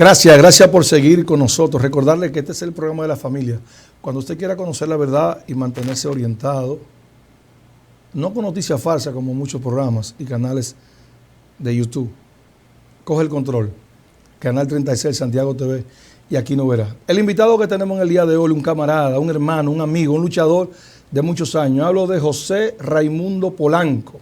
Gracias por seguir con nosotros. Recordarle que este es el programa de la familia. Cuando usted quiera conocer la verdad y mantenerse orientado, no con noticias falsas como muchos programas y canales de YouTube, coge el control. Canal 36, Santiago TV, y aquí no verá. El invitado que tenemos en el día de hoy, un camarada, un hermano, un amigo, un luchador de muchos años. Hablo de José Raimundo Polanco.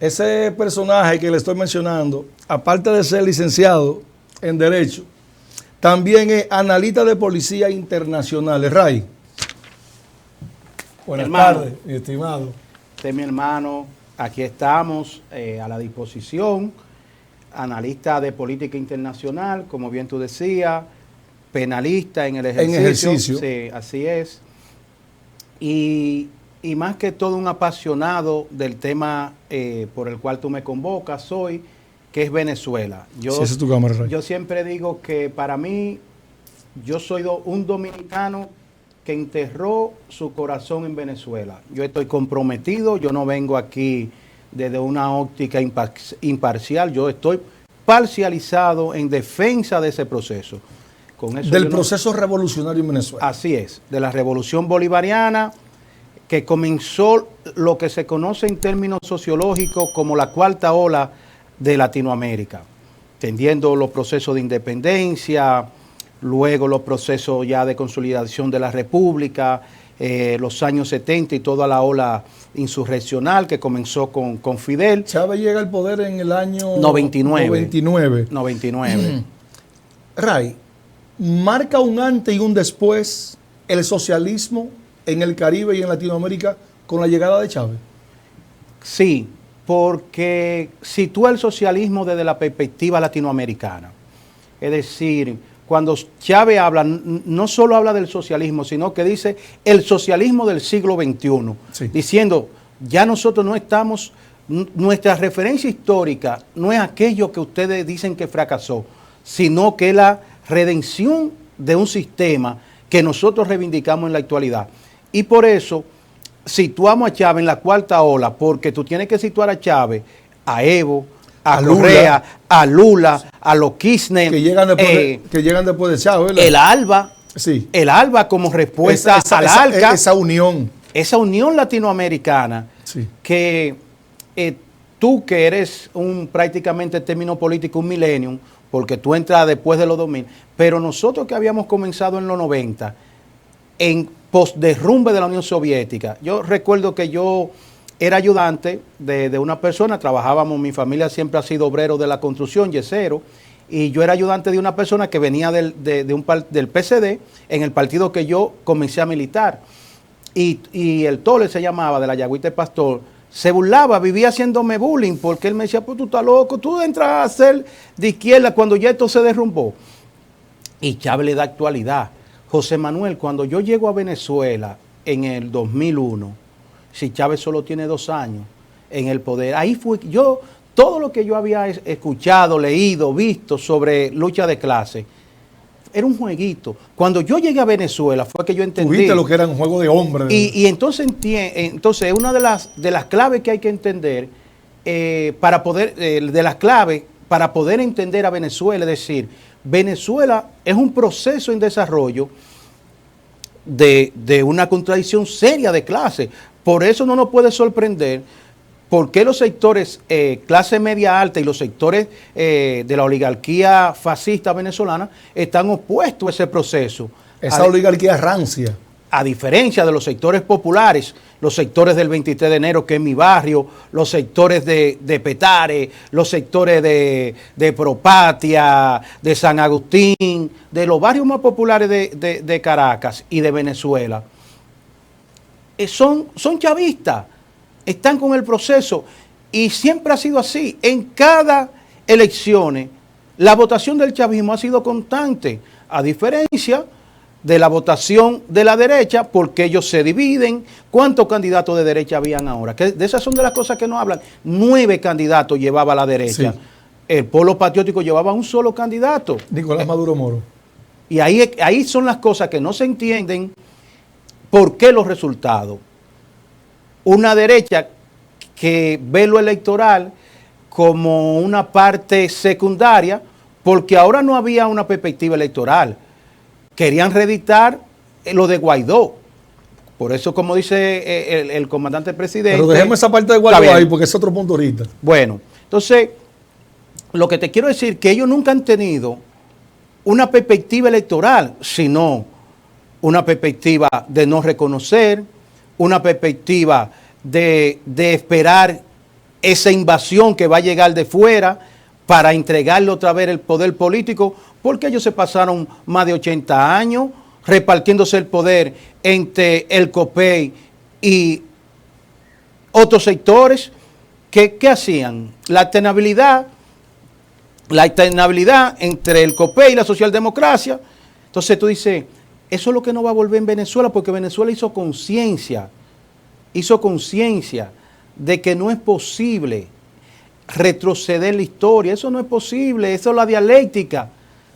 Ese personaje que le estoy mencionando, aparte de ser licenciado en Derecho, también es analista de policía internacional. Ray. Buenas tardes, mi estimado. Usted, mi hermano, aquí estamos a la disposición. Analista de política internacional, como bien tú decías, penalista en el ejercicio. En ejercicio. Sí, así es. Y más que todo un apasionado del tema por el cual tú me convocas hoy, que es Venezuela. Sí, esa es tu cámara, Ray. Yo siempre digo que para mí, yo soy un dominicano que enterró su corazón en Venezuela. Yo estoy comprometido, yo no vengo aquí desde una óptica imparcial, yo estoy parcializado en defensa de ese proceso. Con eso del proceso revolucionario en Venezuela. Así es, de la revolución bolivariana, que comenzó lo que se conoce en términos sociológicos como la cuarta ola de Latinoamérica, entendiendo los procesos de independencia, luego los procesos ya de consolidación de la República, los años 70 y toda la ola insurreccional que comenzó con Fidel. Chávez llega al poder en el año 99. Ray, marca un antes y un después el socialismo en el Caribe y en Latinoamérica con la llegada de Chávez. Sí, porque sitúa el socialismo desde la perspectiva latinoamericana. Es decir, cuando Chávez habla, no solo habla del socialismo, sino que dice el socialismo del siglo XXI, sí, diciendo, ya nosotros no estamos, nuestra referencia histórica no es aquello que ustedes dicen que fracasó, sino que es la redención de un sistema que nosotros reivindicamos en la actualidad. Y por eso situamos a Chávez en la cuarta ola, porque tú tienes que situar a Chávez, a Evo, a Correa, a Lula, a los Kirchner, que llegan después de Chávez, ¿verdad? El ALBA, sí, el ALBA como respuesta al ALCA, esa unión latinoamericana, sí, que tú que eres prácticamente el término político, un millennium, porque tú entras después de los 2000, pero nosotros que habíamos comenzado en los 90, en postderrumbe de la Unión Soviética, yo recuerdo que yo era ayudante de una persona, trabajábamos, mi familia siempre ha sido obrero de la construcción, yesero, y yo era ayudante de una persona que venía del PCD, en el partido que yo comencé a militar. Y el Tole se llamaba, de la Yagüita de Pastor, se burlaba, vivía haciéndome bullying, porque él me decía, pues tú estás loco, tú entras a ser de izquierda cuando ya esto se derrumbó. Y Chávez le da actualidad. José Manuel, cuando yo llego a Venezuela en el 2001, si Chávez solo tiene 2 años en el poder, ahí fue yo, todo lo que yo había escuchado, leído, visto sobre lucha de clase, era un jueguito. Cuando yo llegué a Venezuela fue que yo entendí. ¿Viste lo que era un juego de hombres? Y entonces una de las claves que hay que entender, para poder entender a Venezuela, es decir, Venezuela es un proceso en desarrollo de una contradicción seria de clase. Por eso no nos puede sorprender por qué los sectores clase media alta y los sectores de la oligarquía fascista venezolana están opuestos a ese proceso. Esa oligarquía rancia. A diferencia de los sectores populares, los sectores del 23 de enero, que es mi barrio, los sectores de Petare, los sectores de Propatia, de San Agustín, de los barrios más populares de Caracas y de Venezuela, son chavistas, están con el proceso y siempre ha sido así. En cada elección, la votación del chavismo ha sido constante, a diferencia de la votación de la derecha, porque ellos se dividen. ¿Cuántos candidatos de derecha habían ahora? Que de esas son de las cosas que no hablan. 9 candidatos llevaba la derecha. Sí. El Polo Patriótico llevaba un solo candidato. Nicolás Maduro Moro. Y ahí son las cosas que no se entienden. ¿Por qué los resultados? Una derecha que ve lo electoral como una parte secundaria, porque ahora no había una perspectiva electoral. Querían reeditar lo de Guaidó. Por eso, como dice el comandante presidente... Pero dejemos esa parte de Guaidó ahí, porque es otro punto ahorita. Bueno, entonces, lo que te quiero decir es que ellos nunca han tenido una perspectiva electoral, sino una perspectiva de no reconocer, una perspectiva de esperar esa invasión que va a llegar de fuera para entregarle otra vez el poder político, porque ellos se pasaron más de 80 años repartiéndose el poder entre el COPEI y otros sectores. ¿Qué hacían? La alternabilidad entre el COPEI y la socialdemocracia. Entonces tú dices, eso es lo que no va a volver en Venezuela, porque Venezuela hizo conciencia de que no es posible retroceder la historia. Eso no es posible, eso es la dialéctica,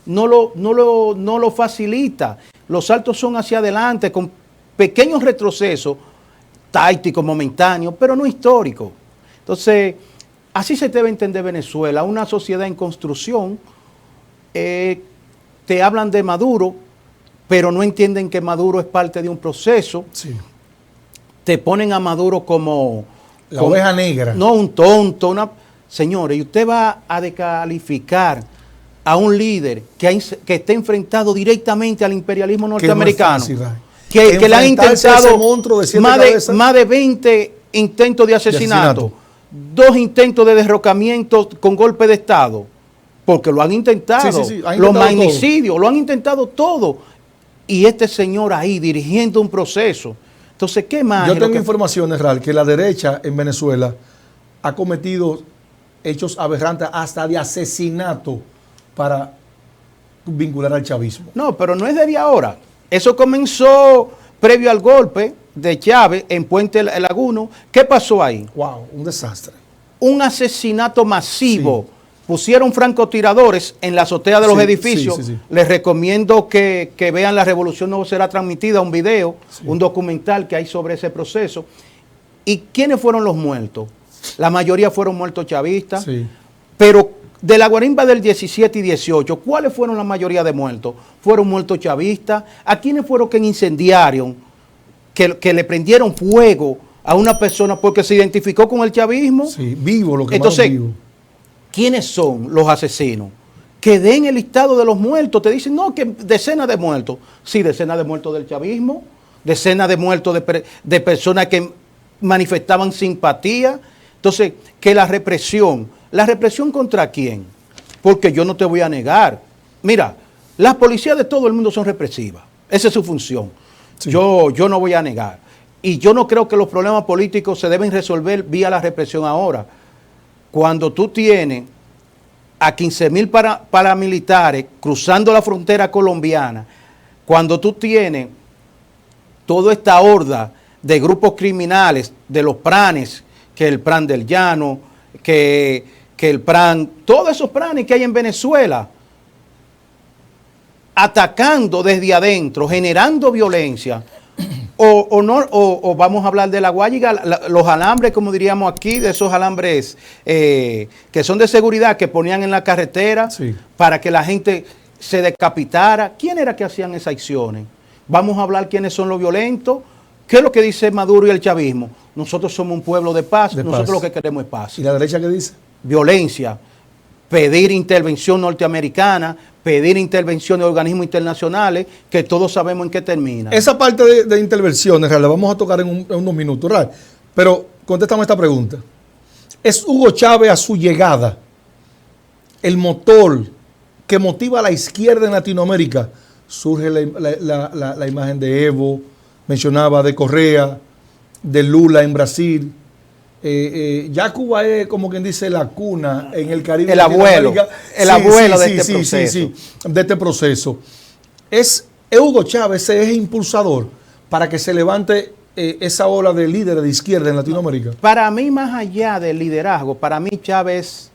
no lo facilita. Los saltos son hacia adelante, con pequeños retrocesos tácticos, momentáneos, pero no históricos. Entonces, así se debe entender Venezuela, una sociedad en construcción. Te hablan de Maduro, pero no entienden que Maduro es parte de un proceso. Sí. Te ponen a Maduro como... La oveja negra. No, un tonto. Señores, y usted va a descalificar a un líder que esté enfrentado directamente al imperialismo norteamericano. Que le han intentado más de 20 intentos de asesinato, 2 intentos de derrocamiento con golpe de Estado, porque lo han intentado, los magnicidios, lo han intentado todo. Y este señor ahí dirigiendo un proceso. Entonces, ¿qué más? Yo tengo informaciones, Ral, que la derecha en Venezuela ha cometido hechos aberrantes hasta de asesinato para vincular al chavismo. No, pero no es desde ahora. Eso comenzó previo al golpe de Chávez en Puente Laguno. ¿Qué pasó ahí? Wow, un desastre. Un asesinato masivo. Sí. Pusieron francotiradores en la azotea de los edificios. Sí. Les recomiendo que vean La Revolución No Será Transmitida, un video, un documental que hay sobre ese proceso. ¿Y quiénes fueron los muertos? La mayoría fueron muertos chavistas. Sí. Pero de la guarimba del 17 y 18, ¿cuáles fueron la mayoría de muertos? Fueron muertos chavistas. ¿A quiénes fueron que incendiaron, que le prendieron fuego a una persona porque se identificó con el chavismo? Sí, vivo, lo que entonces, vivo. ¿Quiénes son los asesinos? Que den el listado de los muertos. Te dicen, no, que decenas de muertos. Sí, decenas de muertos del chavismo, decenas de muertos de personas que manifestaban simpatía. Entonces, que la represión ¿contra quién? Porque yo no te voy a negar. Mira, las policías de todo el mundo son represivas. Esa es su función. Sí. Yo no voy a negar. Y yo no creo que los problemas políticos se deben resolver vía la represión ahora. Cuando tú tienes a 15,000 paramilitares cruzando la frontera colombiana, cuando tú tienes toda esta horda de grupos criminales, de los pranes, que el Pran del Llano, que el Pran, todos esos pranes que hay en Venezuela, atacando desde adentro, generando violencia, o vamos a hablar de la guayiga, los alambres, como diríamos aquí, de esos alambres que son de seguridad, que ponían en la carretera para que la gente se decapitara. ¿Quién era que hacían esas acciones? Vamos a hablar quiénes son los violentos. ¿Qué es lo que dice Maduro y el chavismo? Nosotros somos un pueblo de paz, nosotros lo que queremos es paz. ¿Y la derecha qué dice? Violencia, pedir intervención norteamericana, pedir intervención de organismos internacionales, que todos sabemos en qué termina. Esa parte de intervenciones, la vamos a tocar en unos minutos, Ral. Pero contéstame esta pregunta. ¿Es Hugo Chávez a su llegada el motor que motiva a la izquierda en Latinoamérica? Surge la imagen de Evo, mencionaba de Correa, de Lula en Brasil. Ya Cuba es, como quien dice, la cuna en el Caribe. El abuelo de este proceso. De este proceso. ¿Es Hugo Chávez ese eje impulsador para que se levante esa ola de líderes de izquierda en Latinoamérica? Para mí, más allá del liderazgo, para mí Chávez,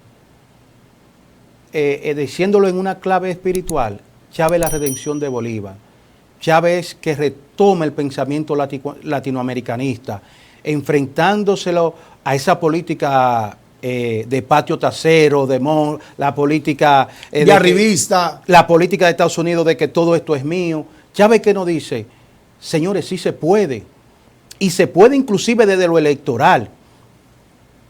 diciéndolo en una clave espiritual, Chávez es la redención de Bolívar. Chávez que retoma el pensamiento latinoamericanista, enfrentándoselo a esa política de patio trasero, la política de arribista. La política de Estados Unidos de que todo esto es mío. Chávez que nos dice, señores, sí se puede. Y se puede inclusive desde lo electoral.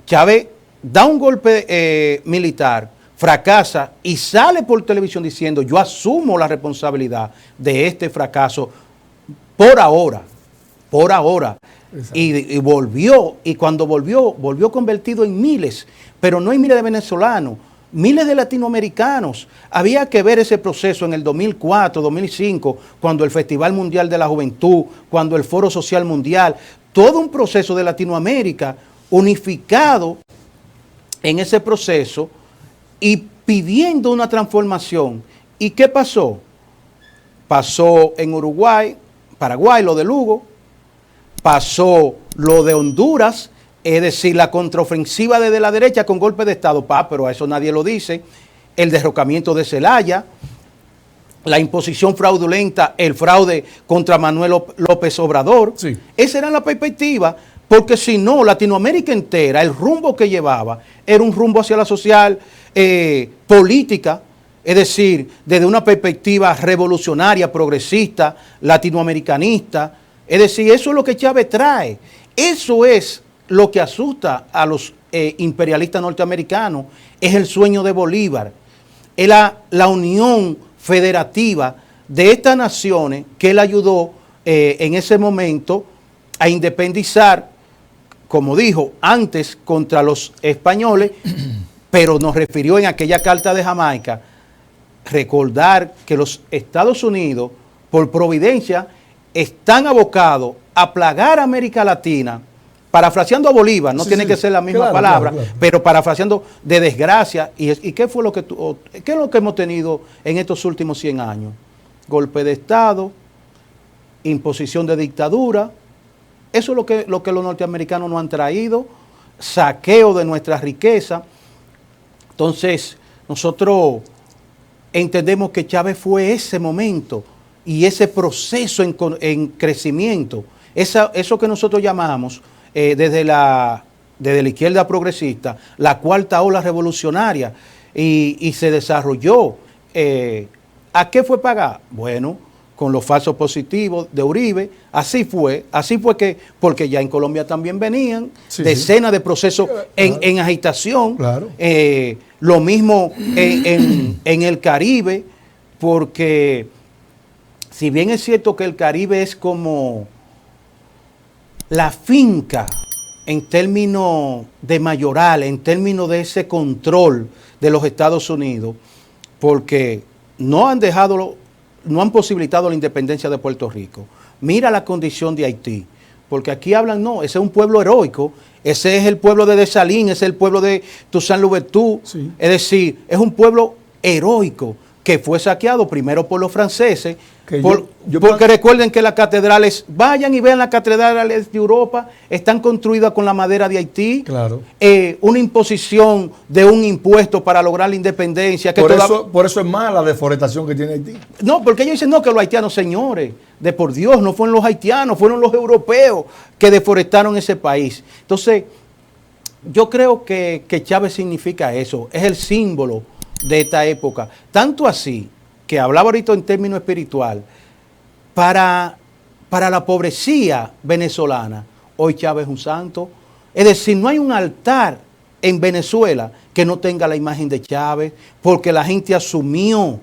Chávez da un golpe militar, fracasa y sale por televisión diciendo, yo asumo la responsabilidad de este fracaso por ahora. Y volvió, y cuando volvió convertido en miles, pero no en miles de venezolanos, miles de latinoamericanos. Había que ver ese proceso en el 2004, 2005, cuando el Festival Mundial de la Juventud, cuando el Foro Social Mundial, todo un proceso de Latinoamérica unificado en ese proceso y pidiendo una transformación. ¿Y qué pasó? Pasó en Uruguay, Paraguay, lo de Lugo, pasó lo de Honduras, es decir, la contraofensiva desde la derecha con golpe de Estado, pero a eso nadie lo dice, el derrocamiento de Zelaya, la imposición fraudulenta, el fraude contra Manuel López Obrador. Sí. Esa era la perspectiva, porque si no, Latinoamérica entera, el rumbo que llevaba era un rumbo hacia la social política, es decir, desde una perspectiva revolucionaria, progresista, latinoamericanista. Es decir, eso es lo que Chávez trae. Eso es lo que asusta a los imperialistas norteamericanos. Es el sueño de Bolívar. Es la unión federativa de estas naciones que él ayudó en ese momento a independizar, como dijo antes, contra los españoles, pero nos refirió en aquella carta de Jamaica, recordar que los Estados Unidos, por providencia, están abocados a plagar a América Latina, parafraseando a Bolívar, no tiene que ser la misma palabra, claro. Pero parafraseando de desgracia. ¿Y qué fue qué es lo que hemos tenido en estos últimos 100 años? Golpe de Estado, imposición de dictadura. Eso es lo que los norteamericanos nos han traído, saqueo de nuestra riqueza. Entonces, nosotros entendemos que Chávez fue ese momento y ese proceso en crecimiento, eso que nosotros llamamos desde la izquierda progresista, la cuarta ola revolucionaria, y se desarrolló. ¿A qué fue pagar? Bueno, con los falsos positivos de Uribe. Así fue que, porque ya en Colombia también venían decenas de procesos en agitación. Claro. Lo mismo en el Caribe, porque si bien es cierto que el Caribe es como la finca en términos de mayoral, en términos de ese control de los Estados Unidos, porque no han posibilitado la independencia de Puerto Rico. Mira la condición de Haití, porque aquí hablan, no, ese es un pueblo heroico, ese es el pueblo de Dessalines, ese es el pueblo de Toussaint Louverture, sí. Es decir, es un pueblo heroico que fue saqueado primero por los franceses, porque recuerden que las catedrales, vayan y vean las catedrales de Europa, están construidas con la madera de Haití. Claro. Una imposición de un impuesto para lograr la independencia. Que por eso es más la deforestación que tiene Haití. No, porque ellos dicen, no, que los haitianos, señores, de por Dios, no fueron los haitianos, fueron los europeos que deforestaron ese país. Entonces, yo creo que Chávez significa eso, es el símbolo de esta época. Tanto así, que hablaba ahorita en términos espiritual, para la pobrecía venezolana, hoy Chávez es un santo. Es decir, no hay un altar en Venezuela que no tenga la imagen de Chávez, porque la gente asumió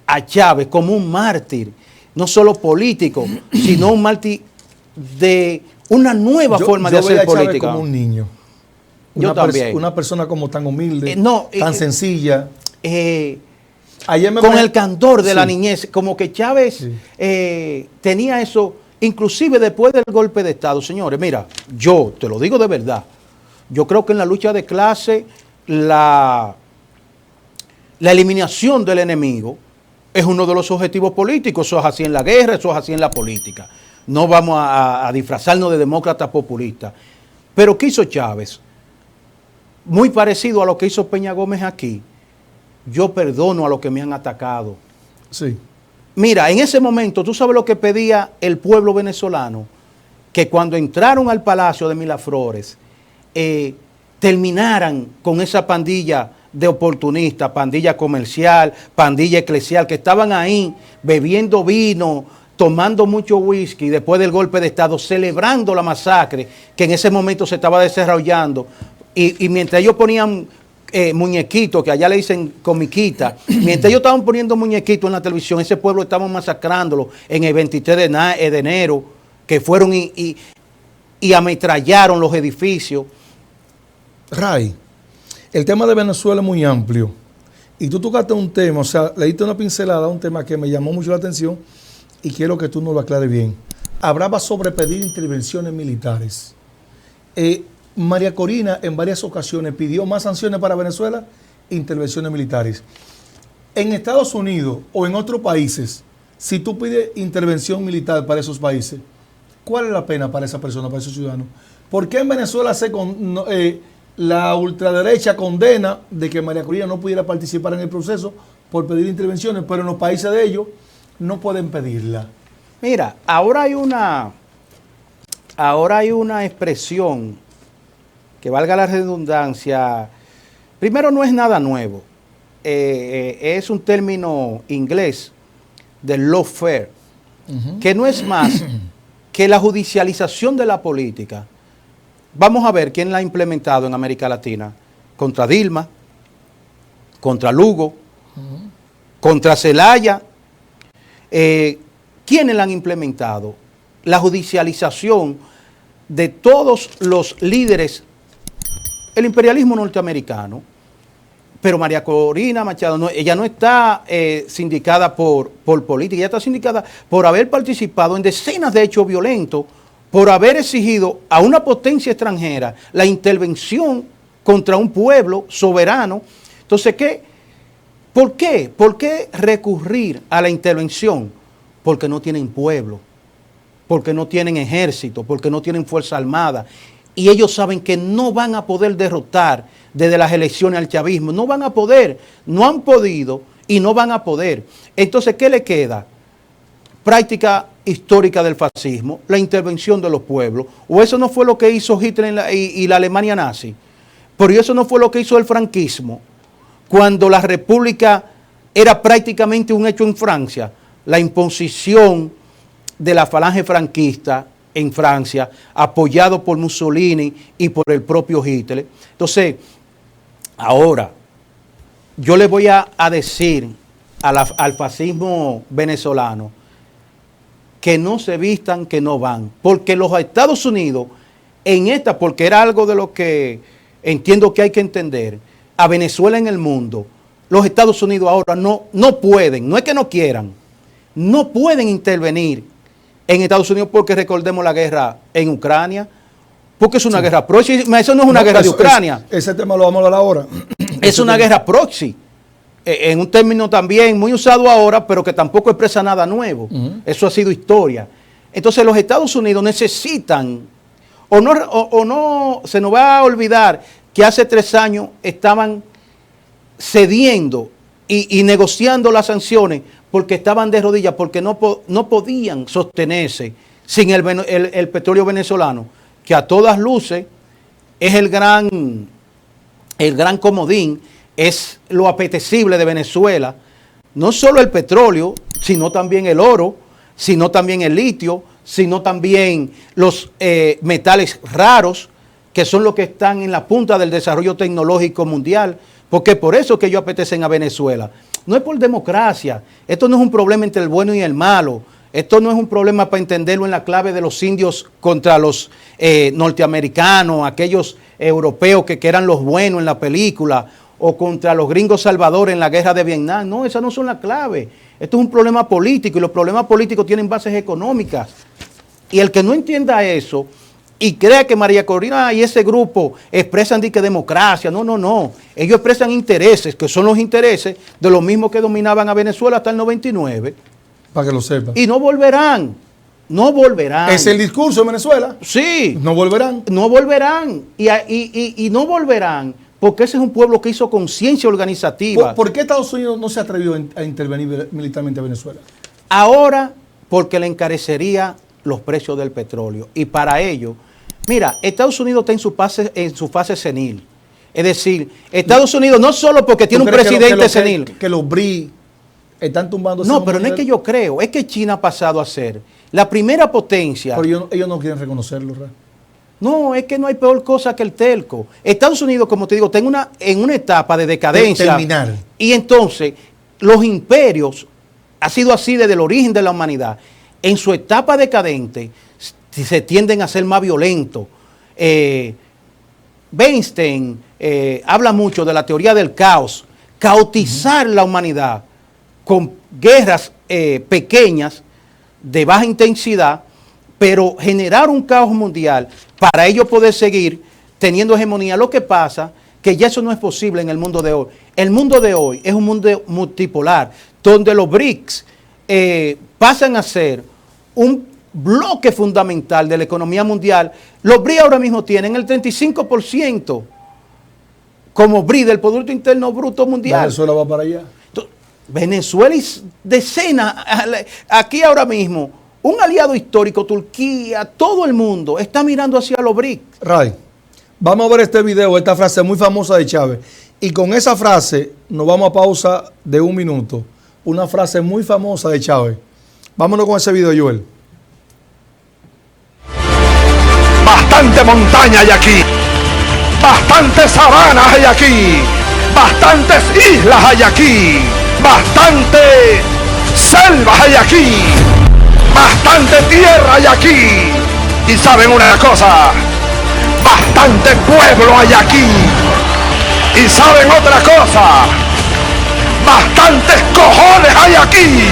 a Chávez como un mártir, no solo político, sino un mártir de una nueva forma de hacer política. Chávez como un niño. Yo también. Una persona como tan humilde, tan sencilla. Con el candor de la niñez, como que Chávez tenía eso, inclusive después del golpe de Estado. Señores, mira, yo te lo digo de verdad, yo creo que en la lucha de clase, la eliminación del enemigo es uno de los objetivos políticos. Eso es así en la guerra, eso es así en la política. No vamos a disfrazarnos de demócratas populistas. Pero ¿qué hizo Chávez? Muy parecido a lo que hizo Peña Gómez aquí. Yo perdono a los que me han atacado. Sí. Mira, en ese momento, ¿tú sabes lo que pedía el pueblo venezolano? Que cuando entraron al Palacio de Miraflores, terminaran con esa pandilla de oportunistas, pandilla comercial, pandilla eclesial, que estaban ahí bebiendo vino, tomando mucho whisky después del golpe de Estado, celebrando la masacre que en ese momento se estaba desarrollando. Y mientras ellos ponían muñequitos, que allá le dicen comiquita, mientras ellos estaban poniendo muñequitos en la televisión, ese pueblo estaban masacrándolo en el 23 de enero, que fueron y ametrallaron los edificios. Ray, el tema de Venezuela es muy amplio y tú tocaste un tema, o sea, le diste una pincelada a un tema que me llamó mucho la atención y quiero que tú nos lo aclares bien. Hablaba sobre pedir intervenciones militares. María Corina en varias ocasiones pidió más sanciones para Venezuela, intervenciones militares. En Estados Unidos o en otros países, si tú pides intervención militar para esos países, ¿cuál es la pena para esa persona, para esos ciudadanos? ¿Por qué en Venezuela la ultraderecha condena de que María Corina no pudiera participar en el proceso por pedir intervenciones, pero en los países de ellos no pueden pedirla? Mira, ahora hay una expresión que, valga la redundancia, primero no es nada nuevo, es un término inglés del lawfare, que no es más que la judicialización de la política. Vamos a ver quién la ha implementado en América Latina. Contra Dilma, contra Lugo, contra Zelaya. ¿Quiénes la han implementado? La judicialización de todos los líderes, el imperialismo norteamericano. Pero María Corina Machado, ella no está sindicada por política, ella está sindicada por haber participado en decenas de hechos violentos, por haber exigido a una potencia extranjera la intervención contra un pueblo soberano. Entonces, ¿por qué? ¿Por qué recurrir a la intervención? Porque no tienen pueblo, porque no tienen ejército, porque no tienen fuerza armada. Y ellos saben que no van a poder derrotar desde las elecciones al chavismo. No van a poder, no han podido y no van a poder. Entonces, ¿qué le queda? Práctica histórica del fascismo, la intervención de los pueblos. ¿O eso no fue lo que hizo Hitler y la Alemania nazi? Pero eso no fue lo que hizo el franquismo, cuando la república era prácticamente un hecho en Francia. La imposición de la falange franquista en Francia, apoyado por Mussolini y por el propio Hitler. Entonces, ahora, yo le voy a decir al fascismo venezolano que no se vistan, que no van. Porque los Estados Unidos, porque era algo de lo que entiendo que hay que entender, a Venezuela en el mundo, los Estados Unidos ahora no pueden, no es que no quieran, no pueden intervenir en Estados Unidos, porque recordemos la guerra en Ucrania, porque es una guerra proxy. Eso no es una guerra de Ucrania. Ese tema lo vamos a hablar ahora. Es una guerra proxy, en un término también muy usado ahora, pero que tampoco expresa nada nuevo. Eso ha sido historia. Entonces los Estados Unidos necesitan, o no se nos va a olvidar que hace 3 años estaban cediendo y negociando las sanciones porque estaban de rodillas, porque no podían sostenerse sin el petróleo venezolano, que a todas luces es el gran comodín, es lo apetecible de Venezuela. No solo el petróleo, sino también el oro, sino también el litio, sino también los metales raros, que son los que están en la punta del desarrollo tecnológico mundial, porque por eso que ellos apetecen a Venezuela. No es por democracia, esto no es un problema entre el bueno y el malo, esto no es un problema para entenderlo en la clave de los indios contra los norteamericanos, aquellos europeos que eran los buenos en la película, o contra los gringos salvadores en la guerra de Vietnam. No, esas no son la clave. Esto es un problema político y los problemas políticos tienen bases económicas. Y el que no entienda eso y crea que María Corina y ese grupo expresan que democracia, no. Ellos expresan intereses, que son los intereses de los mismos que dominaban a Venezuela hasta el 99. Para que lo sepa. Y no volverán. No volverán. ¿Es el discurso de Venezuela? Sí. No volverán. No volverán. Y no volverán porque ese es un pueblo que hizo conciencia organizativa. ¿Por qué Estados Unidos no se atrevió a intervenir militarmente a Venezuela? Ahora, porque le encarecería los precios del petróleo. Y para ello, Mira, Estados Unidos está en su fase senil. Es decir, Estados Unidos no solo porque tiene un presidente senil. Que los BRICS están tumbando. No, pero no es que yo creo, es que China ha pasado a ser la primera potencia. Pero ellos no quieren reconocerlo, ¿verdad? No, es que no hay peor cosa que el telco. Estados Unidos, como te digo, está en una etapa de decadencia. Terminal. Y entonces, los imperios, ha sido así desde el origen de la humanidad, en su etapa decadente, se tienden a ser más violentos. Weinstein habla mucho de la teoría del caos, caotizar la humanidad con guerras pequeñas, de baja intensidad, pero generar un caos mundial para ellos poder seguir teniendo hegemonía. Lo que pasa que ya eso no es posible en el mundo de hoy. El mundo de hoy es un mundo multipolar, donde los BRICS pasan a ser un bloque fundamental de la economía mundial. Los BRICS ahora mismo tienen el 35% como BRICS del Producto Interno Bruto Mundial. Venezuela va para allá. Venezuela y decenas, aquí ahora mismo, un aliado histórico, Turquía, todo el mundo está mirando hacia los BRICS. Ray, vamos a ver este video, esta frase muy famosa de Chávez. Y con esa frase nos vamos a pausa de 1 minuto. Una frase muy famosa de Chávez. Vámonos con ese video, Joel. Bastante montaña hay aquí, bastantes sabanas hay aquí, bastantes islas hay aquí, bastante selvas hay aquí, bastante tierra hay aquí. Y saben una cosa, bastante pueblo hay aquí. Y saben otra cosa, bastantes cojones hay aquí.